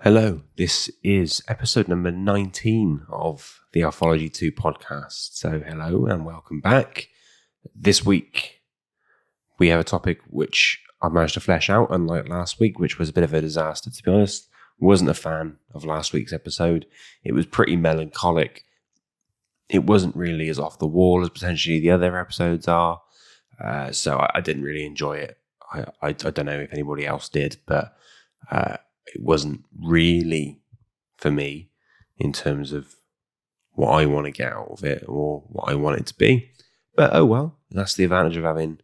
Hello, this is episode number 19 of the Alfology2 podcast. So hello and welcome back. This week we have a topic which I managed to flesh out, unlike last week, which was a bit of a disaster, to be honest. Wasn't a fan of last week's episode. It was pretty melancholic. It wasn't really as off the wall as potentially the other episodes are. So I didn't really enjoy it. I don't know if anybody else did, but it wasn't really for me in terms of what I want to get out of it or what I want it to be. But oh well, that's the advantage of having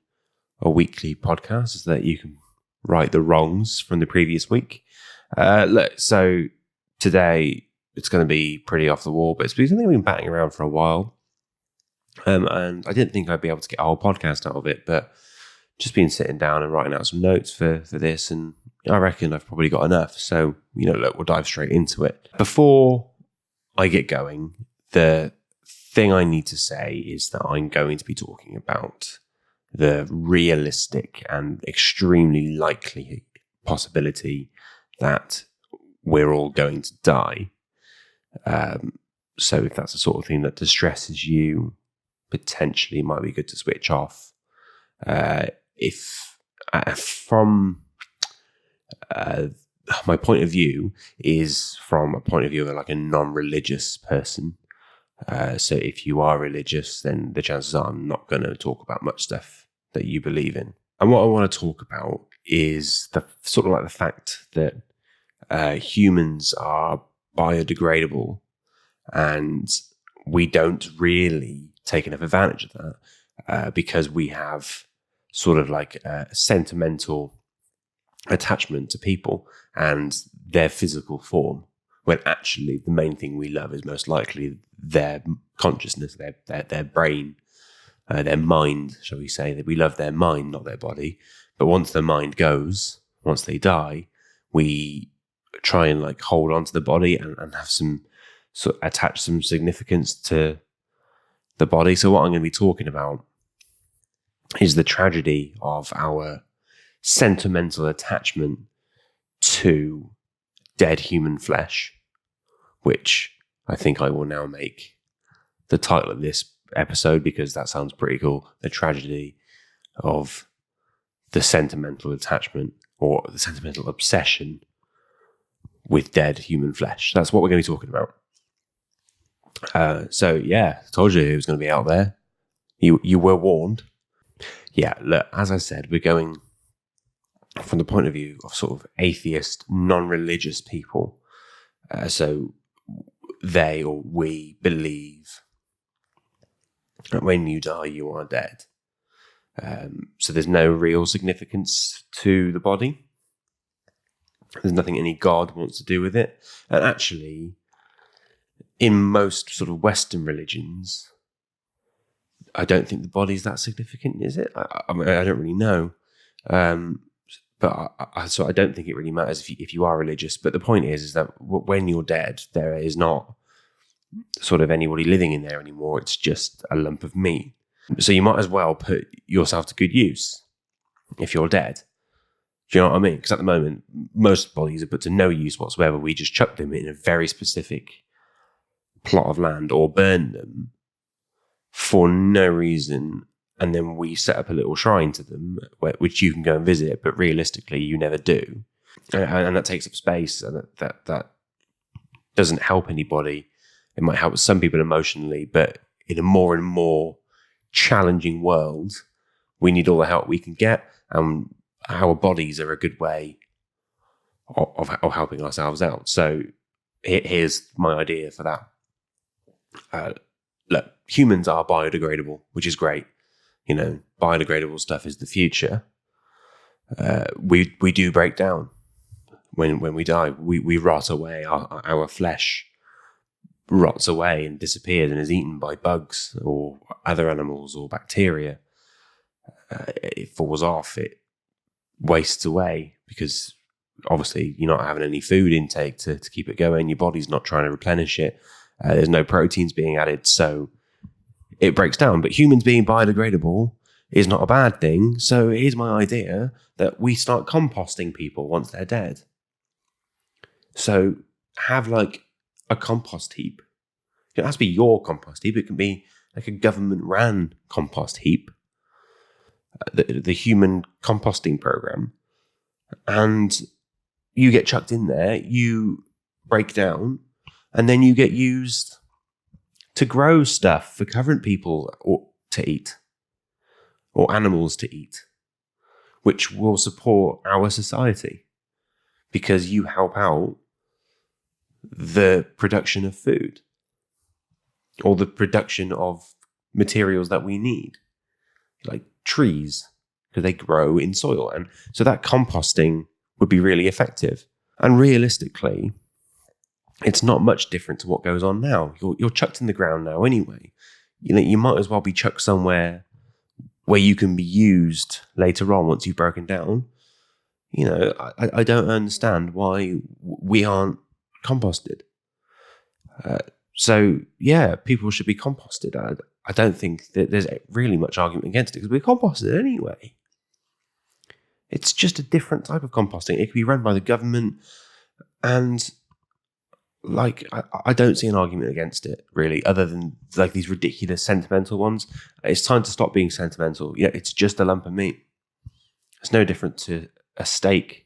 a weekly podcast, is that you can right the wrongs from the previous week. So today it's going to be pretty off the wall, but it's something I've been batting around for a while. And I didn't think I'd be able to get a whole podcast out of it, but just been sitting down and writing out some notes for this, and I reckon I've probably got enough. So, we'll dive straight into it. Before I get going, the thing I need to say is that I'm going to be talking about the realistic and extremely likely possibility that we're all going to die. So if that's the sort of thing that distresses you, potentially it might be good to switch off. From my point of view is from a point of view of like a non-religious person. So if you are religious, then the chances are I'm not going to talk about much stuff that you believe in. And what I want to talk about is the sort of like the fact that humans are biodegradable, and we don't really take enough advantage of that because we have sort of like a sentimental attachment to people and their physical form, when actually the main thing we love is most likely their consciousness, their brain, their mind, shall we say. That we love their mind, not their body. But once their mind goes, once they die, we try and like hold on to the body and have some sort of attach some significance to the body. So what I'm going to be talking about is the tragedy of our sentimental attachment to dead human flesh, which I think I will now make the title of this episode, because that sounds pretty cool. The tragedy of the sentimental attachment, or the sentimental obsession with dead human flesh. That's what we're going to be talking about. So yeah, I told you it was going to be out there. You were warned. Yeah, look, as I said, we're going from the point of view of sort of atheist, non-religious people. So they or we believe that when you die, you are dead. So there's no real significance to the body. There's nothing any God wants to do with it. And actually, in most sort of Western religions, I don't think the body's that significant, is it? I mean, I don't really know. But I don't think it really matters if you are religious. But the point is that when you're dead, there is not sort of anybody living in there anymore. It's just a lump of meat. So you might as well put yourself to good use if you're dead. Do you know what I mean? Because at the moment, most bodies are put to no use whatsoever. We just chuck them in a very specific plot of land or burn them for no reason, and then we set up a little shrine to them, which you can go and visit, but realistically you never do, and that takes up space, and that doesn't help anybody. It might help some people emotionally, but in a more and more challenging world, we need all the help we can get, and our bodies are a good way of helping ourselves out. So here's my idea for that. Look, humans are biodegradable, which is great. Biodegradable stuff is the future. We do break down when we die. We rot away. Our flesh rots away and disappears and is eaten by bugs or other animals or bacteria. It falls off. It wastes away because obviously you're not having any food intake to keep it going. Your body's not trying to replenish it. There's no proteins being added, so it breaks down. But humans being biodegradable is not a bad thing. So here's my idea that we start composting people once they're dead. So have like a compost heap. It doesn't have to be your compost heap. It can be like a government-ran compost heap, the human composting program, and you get chucked in there, you break down, and then you get used to grow stuff for current people to eat, or animals to eat, which will support our society because you help out the production of food or the production of materials that we need, like trees, because they grow in soil. And so that composting would be really effective. And realistically, it's not much different to what goes on now. You're chucked in the ground now anyway. You might as well be chucked somewhere where you can be used later on once you've broken down. I don't understand why we aren't composted. So yeah, people should be composted. I don't think that there's really much argument against it because we're composted anyway. It's just a different type of composting. It can be run by the government, and like I don't see an argument against it really, other than like these ridiculous sentimental ones. It's time to stop being sentimental. Yeah, it's just a lump of meat. It's no different to a steak.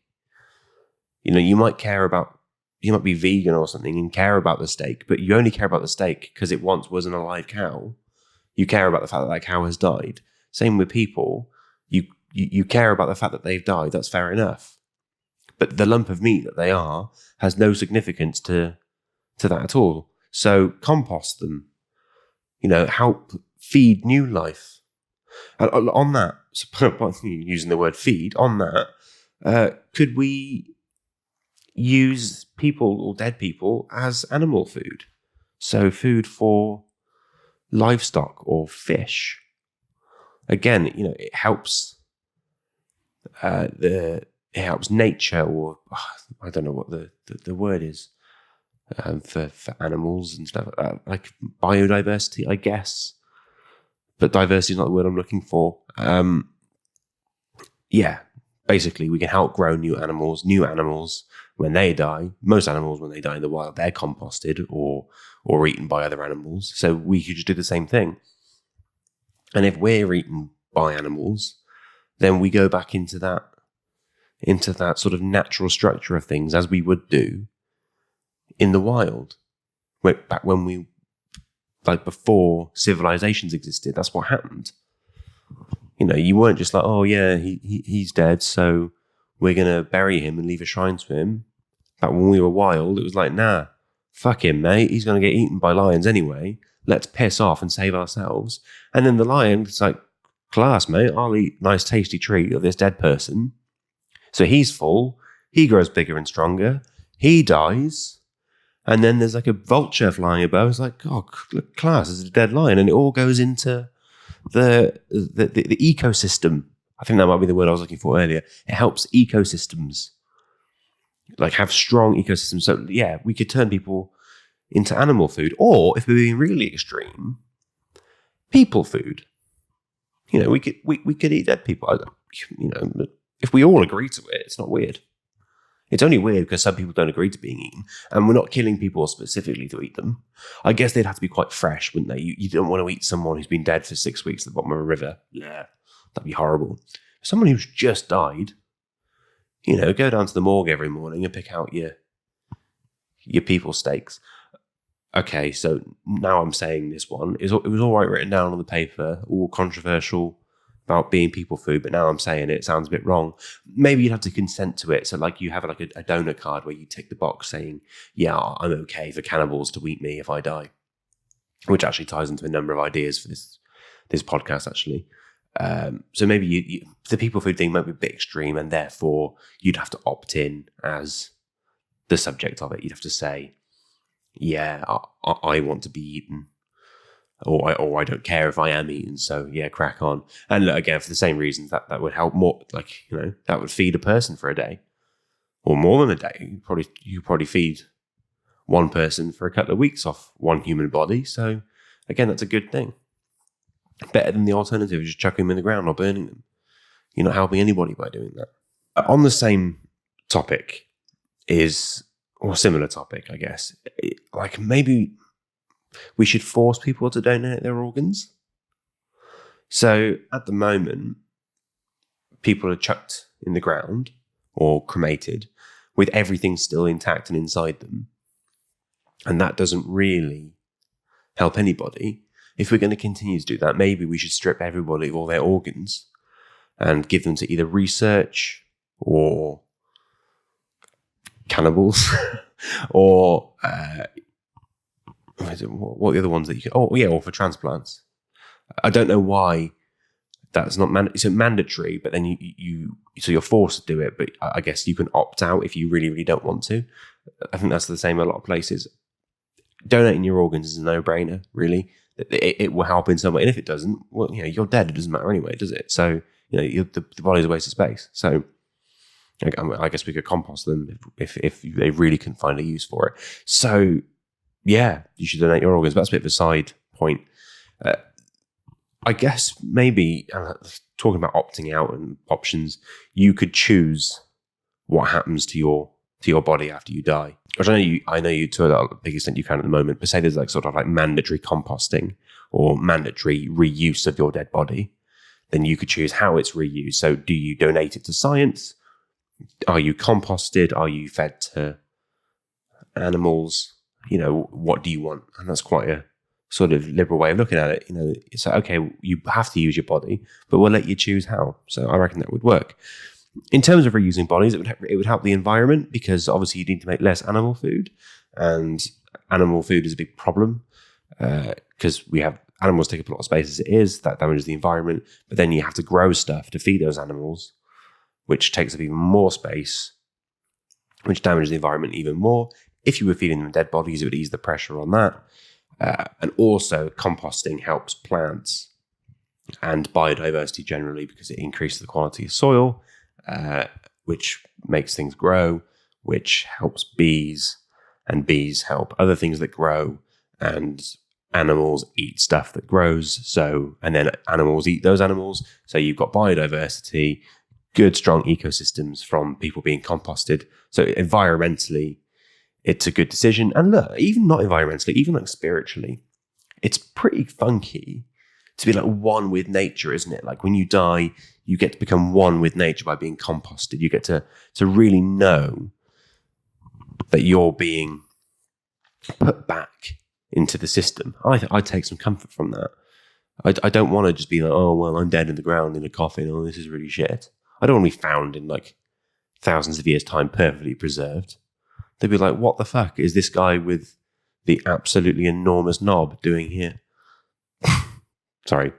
You might be vegan or something and care about the steak, but you only care about the steak because it once was an alive cow. You care about the fact that that cow has died. Same with people. You care about the fact that they've died. That's fair enough. But the lump of meat that they are has no significance to that at all. So compost them. Help feed new life. And on that, using the word feed, on that, could we use people or dead people as animal food? So food for livestock or fish. Again, it helps it helps nature, or I don't know what the word is for animals and stuff, like biodiversity, I guess. But diversity is not the word I'm looking for. Yeah, basically we can help grow new animals. New animals, when they die, most animals when they die in the wild, they're composted or eaten by other animals. So we could just do the same thing. And if we're eaten by animals, then we go back into that sort of natural structure of things as we would do in the wild. Back when we, like before civilizations existed, that's what happened. You weren't just like, oh yeah, he's dead, so we're going to bury him and leave a shrine to him. Back when we were wild, it was like, nah, fuck him, mate. He's going to get eaten by lions anyway. Let's piss off and save ourselves. And then the lion is like, class, mate, I'll eat a nice tasty treat of this dead person. So he's full. He grows bigger and stronger. He dies. And then there's like a vulture flying above. It's like, oh, class, there's a dead lion. And it all goes into the ecosystem. I think that might be the word I was looking for earlier. It helps ecosystems, like have strong ecosystems. So yeah, we could turn people into animal food, or if we're being really extreme, people food. We could eat dead people. If we all agree to it, it's not weird. It's only weird because some people don't agree to being eaten, and we're not killing people specifically to eat them. I guess they'd have to be quite fresh, wouldn't they? You don't want to eat someone who's been dead for 6 weeks at the bottom of a river. Yeah, that'd be horrible. Someone who's just died, go down to the morgue every morning and pick out your people steaks. Okay, so now I'm saying this one. It was all right written down on the paper, all controversial about being people food, but now I'm saying it sounds a bit wrong. Maybe you'd have to consent to it. So like you have like a donor card where you tick the box saying, yeah, I'm okay for cannibals to eat me if I die, which actually ties into a number of ideas for this podcast, actually. So maybe the people food thing might be a bit extreme, and therefore you'd have to opt in as the subject of it. You'd have to say, yeah, I want to be eaten. Or I don't care if I am eaten, so yeah, crack on. And look, again, for the same reasons, that would help more. Like, that would feed a person for a day, or more than a day. You probably feed one person for a couple of weeks off one human body. So again, that's a good thing. Better than the alternative of just chucking them in the ground or burning them. You're not helping anybody by doing that. On the same topic is or similar topic, I guess. Like maybe we should force people to donate their organs. So at the moment, people are chucked in the ground or cremated with everything still intact and inside them. And that doesn't really help anybody. If we're going to continue to do that, maybe we should strip everybody of all their organs and give them to either research or cannibals or what are the other ones that you can... or for transplants. I don't know why that's not it's mandatory, but then so you're forced to do it, but I guess you can opt out if you really, really don't want to. I think that's the same in a lot of places. Donating your organs is a no-brainer, really. It will help in some way, and if it doesn't, well, you're dead. It doesn't matter anyway, does it? So, the body's a waste of space. So, I guess we could compost them if they really can find a use for it. So, yeah, you should donate your organs. But that's a bit of a side point. I guess maybe talking about opting out and options, you could choose what happens to your body after you die. Which I know you to a big extent you can at the moment, but say there's like sort of like mandatory composting or mandatory reuse of your dead body, then you could choose how it's reused. So do you donate it to science? Are you composted? Are you fed to animals? What do you want? And that's quite a sort of liberal way of looking at it. It's like, okay, you have to use your body, but we'll let you choose how. So I reckon that would work. In terms of reusing bodies, it would help the environment because obviously you need to make less animal food, and animal food is a big problem because we have animals take up a lot of space as it is. That damages the environment, but then you have to grow stuff to feed those animals, which takes up even more space, which damages the environment even more. If you were feeding them dead bodies, it would ease the pressure on that. And also composting helps plants and biodiversity generally because it increases the quality of soil, which makes things grow, which helps bees, and bees help other things that grow, and animals eat stuff that grows. And then animals eat those animals. So you've got biodiversity, good, strong ecosystems from people being composted. So environmentally, it's a good decision. And look, even not environmentally, even like spiritually, it's pretty funky to be like one with nature, isn't it? Like when you die, you get to become one with nature by being composted. You get to really know that you're being put back into the system. I take some comfort from that. I don't want to just be like, oh, well, I'm dead in the ground in a coffin. Oh, this is really shit. I don't want to be found in like thousands of years' time perfectly preserved. They'd be like, what the fuck is this guy with the absolutely enormous knob doing here? Sorry,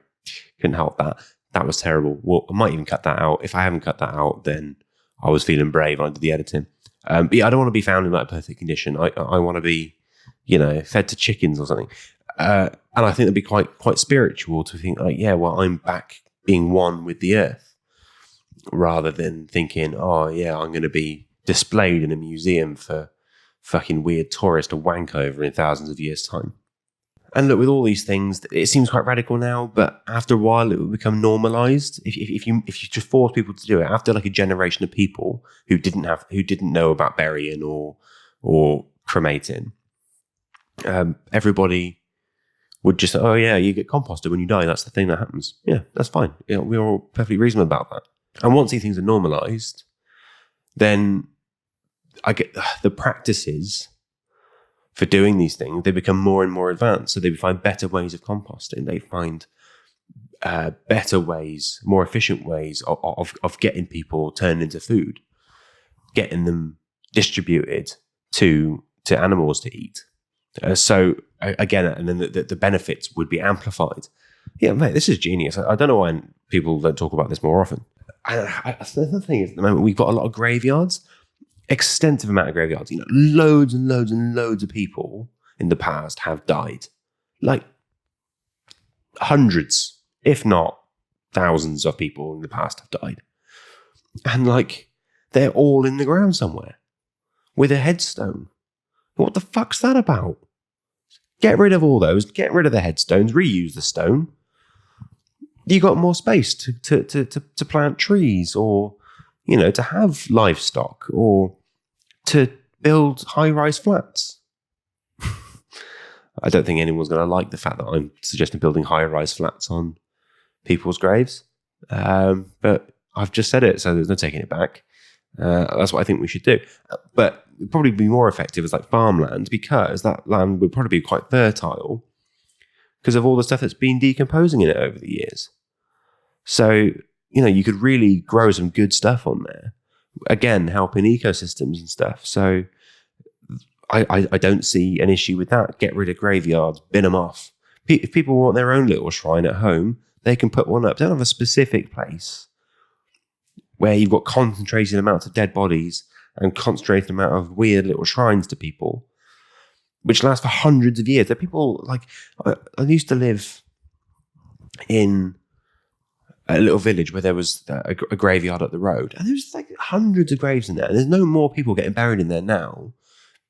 couldn't help that. That was terrible. Well, I might even cut that out. If I haven't cut that out, then I was feeling brave when I did the editing. But yeah, I don't want to be found in that perfect condition. I want to be, fed to chickens or something. And I think it'd be quite spiritual to think like, yeah, well, I'm back being one with the earth, rather than thinking, oh yeah, I'm going to be displayed in a museum for fucking weird tourists to wank over in thousands of years' time. And look, with all these things, it seems quite radical now, but after a while, it will become normalized. If you just force people to do it, after like a generation of people who didn't know about burying or cremating, everybody would just say, oh yeah, you get composted when you die. That's the thing that happens. Yeah, that's fine. We're all perfectly reasonable about that. And once these things are normalized, then I get the practices for doing these things, they become more and more advanced. So they find better ways of composting. They find better ways, more efficient ways of getting people turned into food, getting them distributed to animals to eat. So again, and then the benefits would be amplified. Yeah, mate, this is genius. I don't know why people don't talk about this more often. The thing is, at the moment, we've got a lot of graveyards. Extensive amount of graveyards. Loads and loads and loads of people in the past have died. Like hundreds, if not thousands of people in the past have died. And like, they're all in the ground somewhere with a headstone. What the fuck's that about? Get rid of all those, get rid of the headstones, reuse the stone. You got more space to plant trees or, to have livestock or to build high-rise flats. I don't think anyone's going to like the fact that I'm suggesting building high-rise flats on people's graves. But I've just said it, so there's no taking it back. That's what I think we should do. But it'd probably be more effective as like farmland, because that land would probably be quite fertile because of all the stuff that's been decomposing in it over the years. So, you could really grow some good stuff on there. Again, helping ecosystems and stuff. So I don't see an issue with that. Get rid of graveyards, bin them off. If people want their own little shrine at home, they can put one up. Don't have a specific place where you've got concentrated amounts of dead bodies and concentrated amount of weird little shrines to people, which last for hundreds of years. There are people like, I used to live in a little village where there was a graveyard up the road, and there's like hundreds of graves in there. And there's no more people getting buried in there now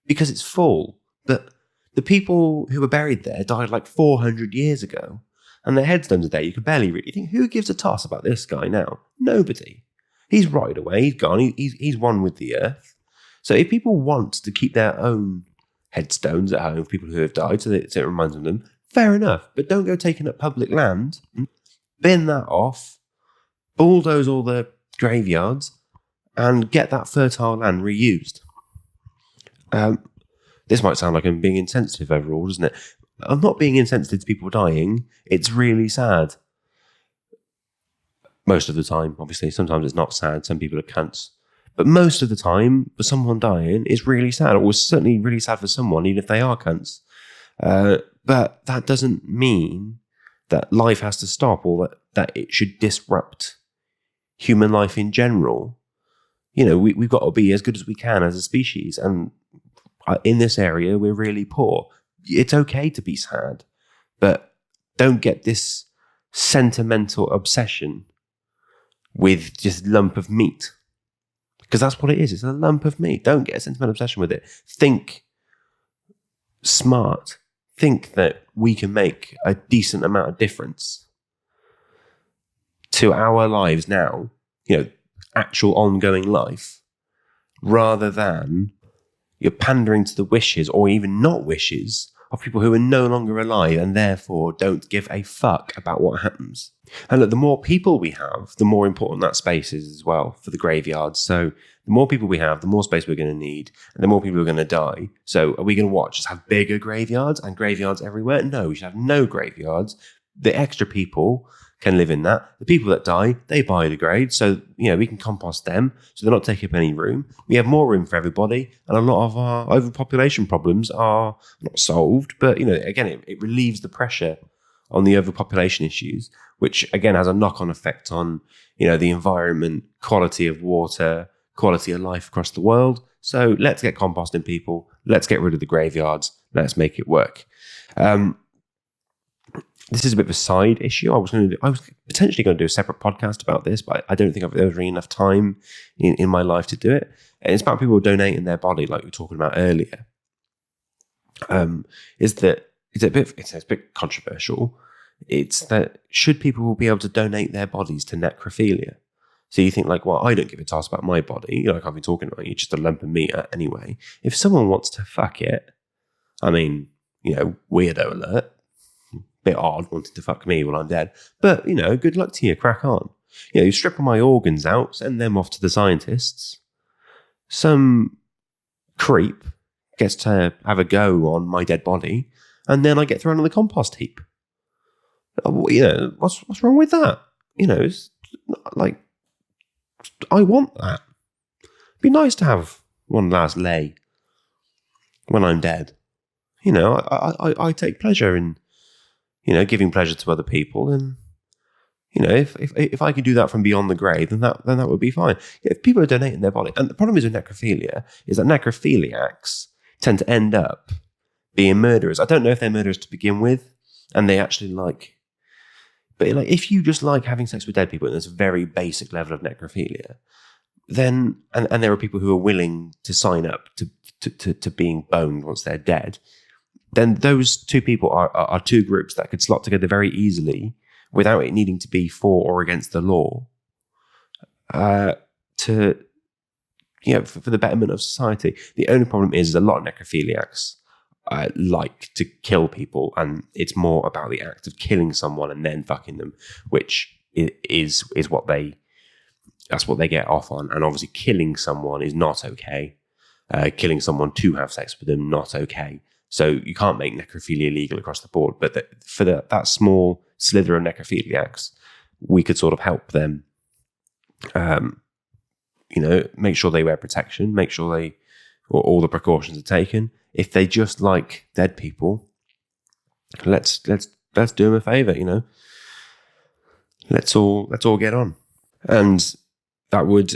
because it's full. But the people who were buried there died like 400 years ago, and their headstones are there. You can barely read. You think, who gives a toss about this guy now? Nobody. He's rotted away. He's gone. He's one with the earth. So if people want to keep their own headstones at home for people who have died, so it reminds them, fair enough. But don't go taking up public land. Bin that off. Bulldoze all the graveyards and get that fertile land reused. This might sound like I'm being insensitive overall, doesn't it? I'm not being insensitive to people dying. It's really sad. Most of the time, obviously. Sometimes it's not sad. Some people are cunts. But most of the time, for someone dying, it's really sad. It was certainly really sad for someone, even if they are cunts. But that doesn't mean that life has to stop, or that it should disrupt human life in general. We've got to be as good as we can as a species. And in this area, we're really poor. It's okay to be sad, but don't get this sentimental obsession with just a lump of meat, because that's what it is. It's a lump of meat. Don't get a sentimental obsession with it. Think smart. Think that we can make a decent amount of difference to our lives now, actual ongoing life, rather than you're pandering to the wishes, or even not wishes, of people who are no longer alive and therefore don't give a fuck about what happens. And look, the more people we have, the more important that space is as well for the graveyards. So the more people we have, the more space we're going to need, and the more people are going to die. So are we going to just have bigger graveyards and graveyards everywhere? No, we should have no graveyards. The extra people can live in that. The people that die, they biodegrade. So, we can compost them, so they're not taking up any room. We have more room for everybody, and a lot of our overpopulation problems are not solved, but, again, it relieves the pressure on the overpopulation issues, which, again, has a knock-on effect on, the environment, quality of water, quality of life across the world. So let's get composting, people. Let's get rid of the graveyards. Let's make it work. This is a bit of a side issue. I was potentially going to do a separate podcast about this, but I don't think there was really enough time in my life to do it. And it's about people donating their body, like we were talking about earlier. It's a bit controversial. It's that should people be able to donate their bodies to necrophilia? So you think like, well, I don't give a toss about my body. Like I've been talking about, you're just a lump of meat anyway. If someone wants to fuck it, I mean, weirdo alert. Bit odd wanting to fuck me while I'm dead, but good luck to you. Crack on. You strip all my organs out, send them off to the scientists. Some creep gets to have a go on my dead body, and then I get thrown on the compost heap. What's wrong with that? It's like, I want that. It'd be nice to have one last lay when I'm dead. I take pleasure in giving pleasure to other people, and if I could do that from beyond the grave, then that would be fine. If people are donating their body, and the problem is with necrophilia is that necrophiliacs tend to end up being murderers. I don't know if they're murderers to begin with, and they actually but if you just like having sex with dead people, and there's a very basic level of necrophilia, then and there are people who are willing to sign up to being boned once they're dead, then those two people are two groups that could slot together very easily without it needing to be for or against the law to for the betterment of society. The only problem is a lot of necrophiliacs like to kill people, and it's more about the act of killing someone and then fucking them, which is what that's what they get off on. And obviously killing someone is not okay. Killing someone to have sex with them, not okay. So you can't make necrophilia legal across the board. But for that small slither of necrophiliacs, we could sort of help them, make sure they wear protection, make sure all the precautions are taken. If they just like dead people, let's do them a favor, Let's all get on. And that would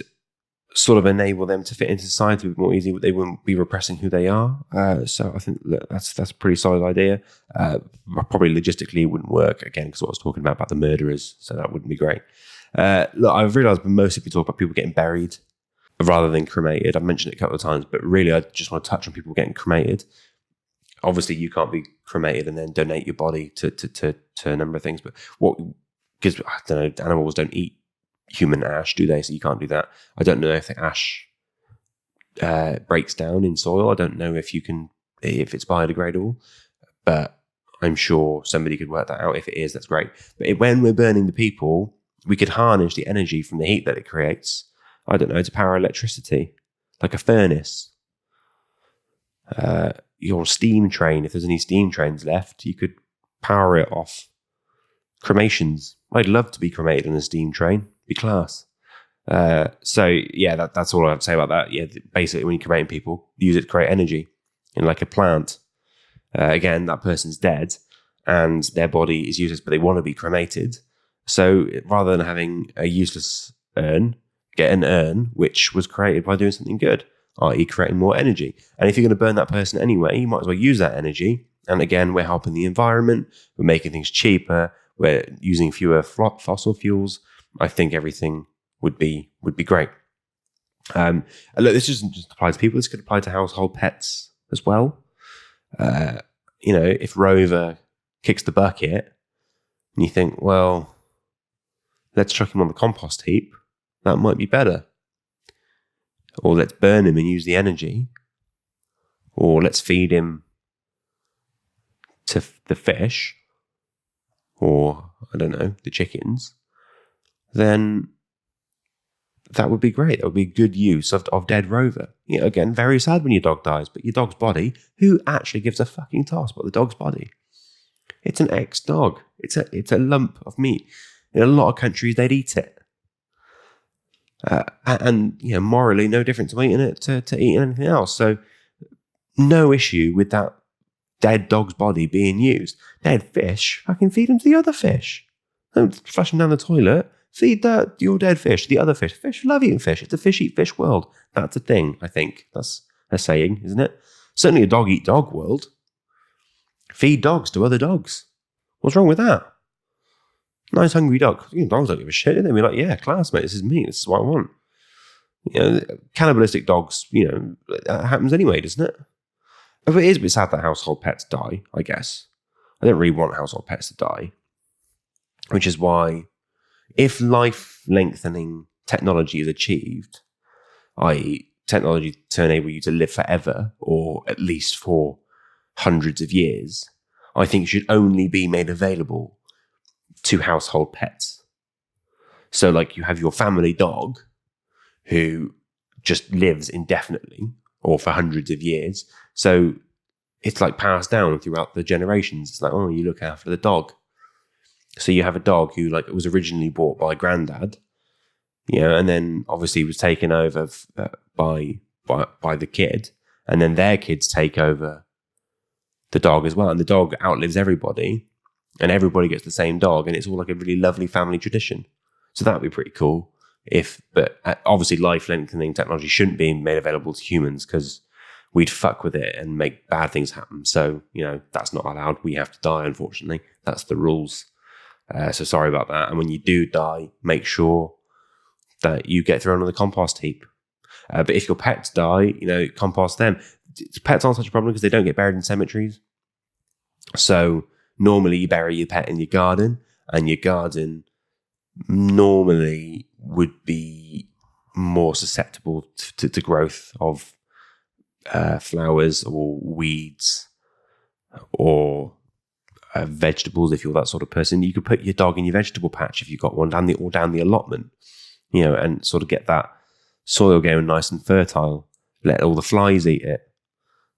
sort of enable them to fit into society a bit more easily. They wouldn't be repressing who they are. So I think that's a pretty solid idea. Probably logistically it wouldn't work, again, because what I was talking about the murderers, so that wouldn't be great. Look, I've realised most of you talk about people getting buried rather than cremated. I've mentioned it a couple of times, but really I just want to touch on people getting cremated. Obviously, you can't be cremated and then donate your body to a number of things, but because I don't know, animals don't eat human ash, do they? So you can't do that. I don't know if the ash breaks down in soil. I don't know if it's biodegradable, but I'm sure somebody could work that out. If it is, that's great. But when we're burning the people, we could harness the energy from the heat that it creates, I don't know, to power electricity, like a furnace. Your steam train, if there's any steam trains left, you could power it off cremations. I'd love to be cremated in a steam train. Be class. So yeah, that's all I have to say about that. Yeah, basically when you're cremating people, use it to create energy in like a plant. Again, that person's dead and their body is useless, but they want to be cremated. So rather than having a useless urn, get an urn which was created by doing something good, i.e. creating more energy. And if you're going to burn that person anyway, you might as well use that energy. And again, we're helping the environment. We're making things cheaper. We're using fewer fossil fuels. I think everything would be great. Look, this doesn't just apply to people. This could apply to household pets as well. If Rover kicks the bucket and you think, well, let's chuck him on the compost heap, that might be better. Or let's burn him and use the energy. Or let's feed him to the fish. Or, I don't know, the chickens. Then that would be great. That would be good use of dead Rover. Again, very sad when your dog dies, but your dog's body, who actually gives a fucking toss about the dog's body? It's an ex-dog. It's a lump of meat. In a lot of countries, they'd eat it. And morally, no different to eating it to eating anything else. So, no issue with that dead dog's body being used. Dead fish, I can feed them to the other fish. Don't flush them down the toilet. Feed your dead fish, the other fish. Fish love eating fish. It's a fish eat fish world. That's a thing, I think. That's a saying, isn't it? Certainly a dog eat dog world. Feed dogs to other dogs. What's wrong with that? Nice hungry dog. Dogs don't give a shit. They'll be like, yeah, class, mate. This is me. This is what I want. Cannibalistic dogs, that happens anyway, doesn't it? But it is a bit sad that household pets die, I guess. I don't really want household pets to die. Which is why, if life-lengthening technology is achieved, i.e. technology to enable you to live forever, or at least for hundreds of years, I think should only be made available to household pets. So like you have your family dog who just lives indefinitely or for hundreds of years. So it's like passed down throughout the generations. It's like, oh, you look after the dog. So you have a dog who was originally bought by granddad, and then obviously was taken over by the kid, and then their kids take over the dog as well. And the dog outlives everybody, and everybody gets the same dog, and it's all like a really lovely family tradition. So that would be pretty cool. But obviously life-lengthening technology shouldn't be made available to humans because we'd fuck with it and make bad things happen. So, that's not allowed. We have to die, unfortunately. That's the rules. So sorry about that. And when you do die, make sure that you get thrown on the compost heap. But if your pets die, compost them. Pets aren't such a problem because they don't get buried in cemeteries. So normally you bury your pet in your garden, and your garden normally would be more susceptible to growth of flowers or weeds or vegetables. If you're that sort of person, you could put your dog in your vegetable patch if you've got one down the allotment, and sort of get that soil going nice and fertile. Let all the flies eat it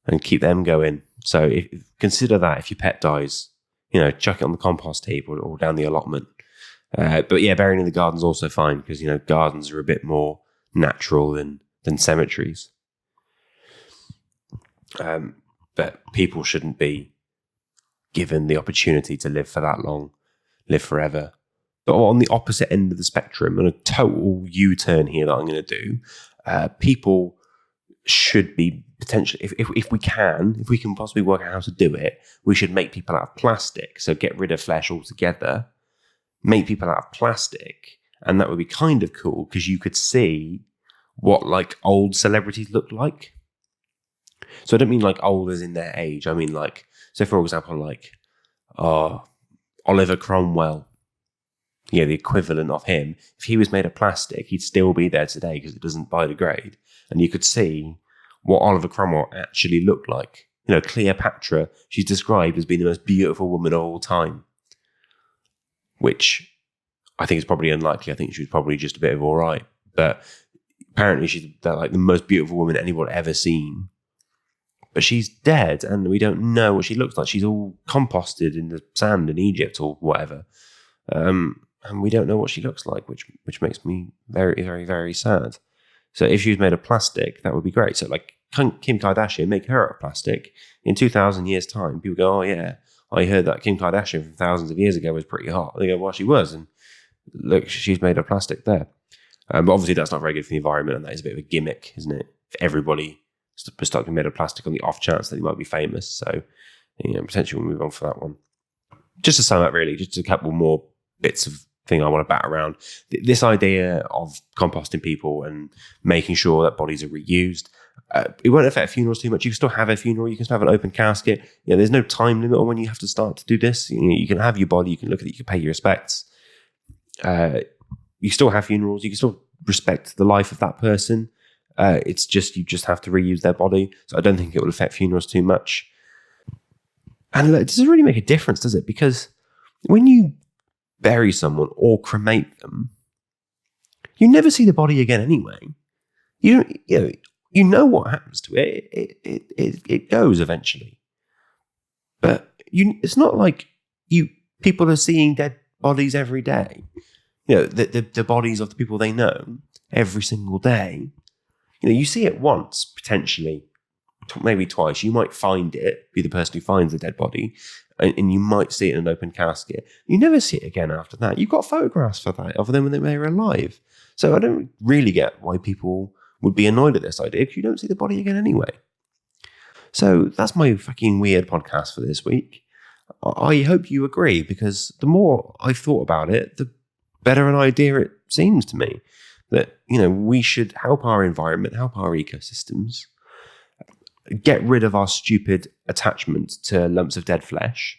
and keep them going. So consider that if your pet dies, chuck it on the compost heap or down the allotment. But yeah, burying in the garden's also fine because, gardens are a bit more natural than cemeteries. But people shouldn't be given the opportunity to live for that long, live forever. But on the opposite end of the spectrum, and a total U-turn here that I'm going to do, people should be potentially, if we can possibly work out how to do it, we should make people out of plastic. So get rid of flesh altogether, make people out of plastic, and that would be kind of cool because you could see what like old celebrities look like. So I don't mean like old as in their age. I mean like, so for example, like Oliver Cromwell, the equivalent of him. If he was made of plastic, he'd still be there today because it doesn't biodegrade. And you could see what Oliver Cromwell actually looked like. Cleopatra, she's described as being the most beautiful woman of all time, which I think is probably unlikely. I think she was probably just a bit of all right. But apparently she's like the most beautiful woman anyone ever seen. But she's dead, and we don't know what she looks like. She's all composted in the sand in Egypt or whatever. And we don't know what she looks like, which makes me very, very, very sad. So if she was made of plastic, that would be great. So like Kim Kardashian, make her out of plastic. In 2,000 years' time, people go, oh yeah, I heard that Kim Kardashian from thousands of years ago was pretty hot. They go, well, she was. And look, she's made of plastic there. But obviously that's not very good for the environment, and that is a bit of a gimmick, isn't it? If everybody was stuck in made of plastic on the off chance that he might be famous. So, potentially we'll move on for that one. Just to sum up, really, just a couple more bits of thing I want to bat around. This idea of composting people and making sure that bodies are reused, it won't affect funerals too much. You can still have a funeral. You can still have an open casket. There's no time limit on when you have to start to do this. You can have your body. You can look at it. You can pay your respects. You still have funerals. You can still respect the life of that person. It's just, you just have to reuse their body. So I don't think it will affect funerals too much. And look, it doesn't really make a difference, does it? Because when you bury someone or cremate them, you never see the body again anyway. You know what happens to it. It goes eventually. But it's not like people are seeing dead bodies every day. The bodies of the people they know every single day. You see it once, potentially, maybe twice. You might find it, be the person who finds the dead body, and you might see it in an open casket. You never see it again after that. You've got photographs for that of them when they were alive. So I don't really get why people would be annoyed at this idea, because you don't see the body again anyway. So that's my fucking weird podcast for this week. I hope you agree, because the more I've thought about it, the better an idea it seems to me. That, we should help our environment, help our ecosystems, get rid of our stupid attachment to lumps of dead flesh,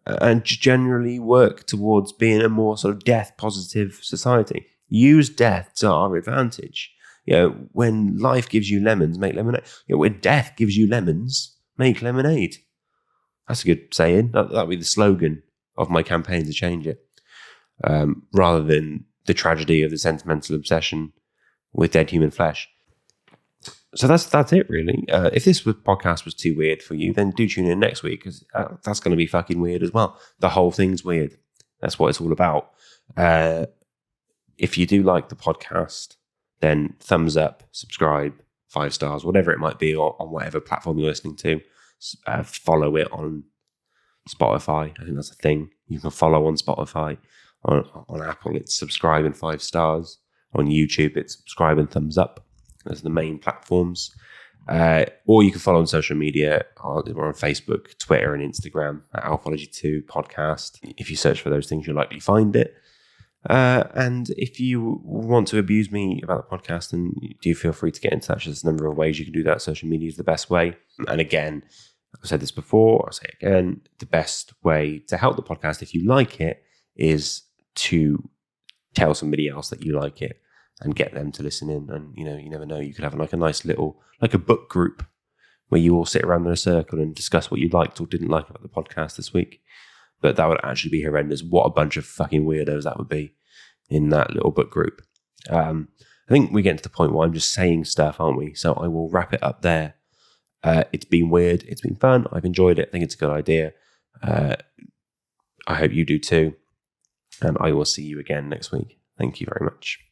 and generally work towards being a more sort of death-positive society. Use death to our advantage. When life gives you lemons, make lemonade. When death gives you lemons, make lemonade. That's a good saying. That'll be the slogan of my campaign to change it, rather than the tragedy of the sentimental obsession with dead human flesh. So that's it, really. If this podcast was too weird for you, then do tune in next week, because that's going to be fucking weird as well. The whole thing's weird. That's what it's all about. If you do like the podcast, then thumbs up, subscribe, 5 stars, whatever it might be, on whatever platform you're listening to. Follow it on Spotify. I think that's a thing. You can follow on Spotify. On Apple, it's subscribe and 5 stars. On YouTube, it's subscribe and thumbs up. Those are the main platforms. Or you can follow on social media. We're on Facebook, Twitter, and Instagram at Alfology2 podcast. If you search for those things, you'll likely find it. And if you want to abuse me about the podcast, then do feel free to get in touch. There's a number of ways you can do that. Social media is the best way. And again, I've said this before, I'll say it again, the best way to help the podcast, if you like it, is to tell somebody else that you like it. and get them to listen in. And, you never know, you could have like a nice little, like a book group where you all sit around in a circle and discuss what you liked or didn't like about the podcast this week. But that would actually be horrendous. What a bunch of fucking weirdos that would be in that little book group. I think we get to the point where I'm just saying stuff, aren't we? So I will wrap it up there. It's been weird. It's been fun. I've enjoyed it. I think it's a good idea. I hope you do too. And I will see you again next week. Thank you very much.